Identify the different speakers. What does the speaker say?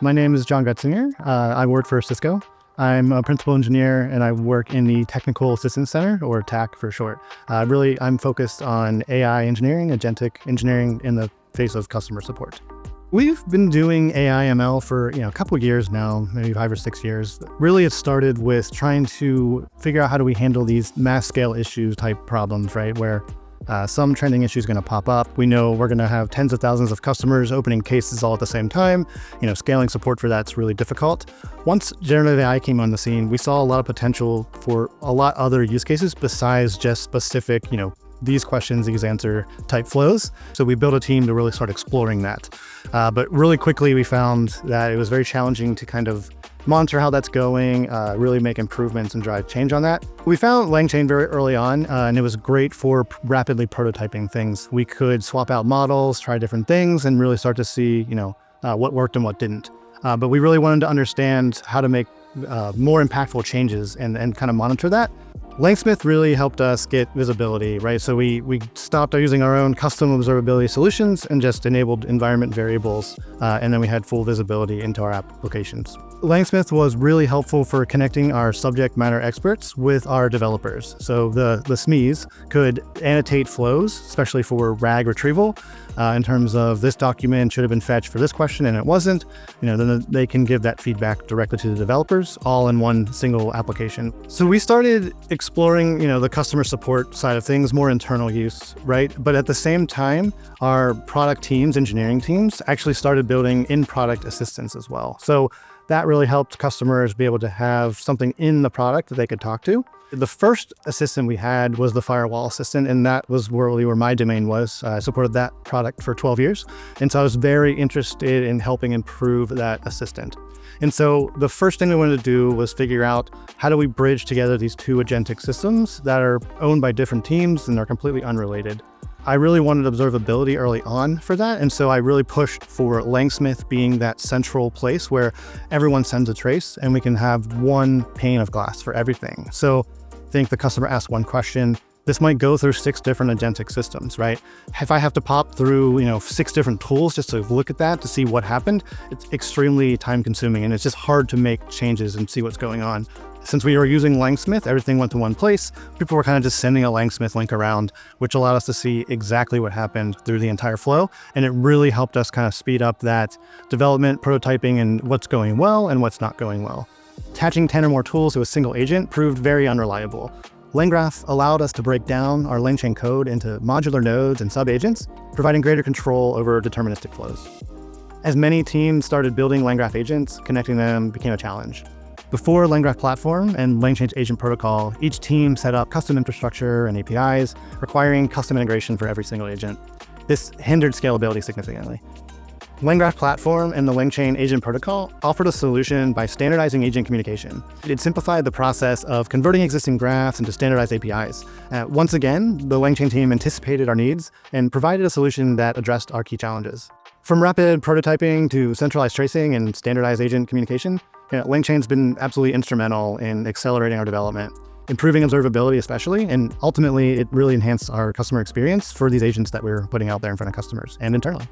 Speaker 1: My name is John Gretzinger. I work for Cisco. I'm a principal engineer and I work in the Technical Assistance Center, or TAC for short. I'm focused on AI engineering, agentic engineering in the face of customer support. We've been doing AI ML for a couple of years now, maybe 5 or 6 years. Really, it started with trying to figure out how do we handle these mass scale issues type problems, right? Where some trending issue is going to pop up. We know we're going to have tens of thousands of customers opening cases all at the same time. Scaling support for that's really difficult. Once generative AI came on the scene, we saw a lot of potential for a lot other use cases besides just specific, these questions, these answer type flows. So we built a team to really start exploring that. But really quickly, we found that it was very challenging to kind of monitor how that's going, really make improvements and drive change on that. We found LangChain very early on, and it was great for rapidly prototyping things. We could swap out models, try different things, and really start to see, what worked and what didn't. But we really wanted to understand how to make more impactful changes and kind of monitor that. LangSmith really helped us get visibility, right? So we stopped using our own custom observability solutions and just enabled environment variables, and then we had full visibility into our applications. LangSmith was really helpful for connecting our subject matter experts with our developers. So the SMEs could annotate flows, especially for RAG retrieval, in terms of this document should have been fetched for this question and it wasn't. Then they can give that feedback directly to the developers, all in one single application. So we started exploring, the customer support side of things, more internal use, right? But at the same time, our product teams, engineering teams, actually started building in-product assistants as well. So that really helped customers be able to have something in the product that they could talk to. The first assistant we had was the firewall assistant, and that was really where my domain was. I supported that product for 12 years. And so I was very interested in helping improve that assistant. And so the first thing we wanted to do was figure out how do we bridge together these two agentic systems that are owned by different teams and are completely unrelated. I really wanted observability early on for that. And so I really pushed for LangSmith being that central place where everyone sends a trace and we can have one pane of glass for everything. So think the customer asks one question. This might go through 6 different agentic systems, right? If I have to pop through, 6 different tools just to look at that to see what happened, it's extremely time consuming and it's just hard to make changes and see what's going on. Since we were using LangSmith, everything went to one place. People were kind of just sending a LangSmith link around, which allowed us to see exactly what happened through the entire flow. And it really helped us kind of speed up that development, prototyping, and what's going well and what's not going well. Attaching 10 or more tools to a single agent proved very unreliable. LangGraph allowed us to break down our LangChain code into modular nodes and sub-agents, providing greater control over deterministic flows. As many teams started building LangGraph agents, connecting them became a challenge. Before LangGraph platform and LangChain's agent protocol, each team set up custom infrastructure and APIs, requiring custom integration for every single agent. This hindered scalability significantly. LangGraph platform and the LangChain agent protocol offered a solution by standardizing agent communication. It simplified the process of converting existing graphs into standardized APIs. Once again, the LangChain team anticipated our needs and provided a solution that addressed our key challenges. From rapid prototyping to centralized tracing and standardized agent communication, LangChain's been absolutely instrumental in accelerating our development, improving observability especially, and ultimately it really enhanced our customer experience for these agents that we're putting out there in front of customers and internally.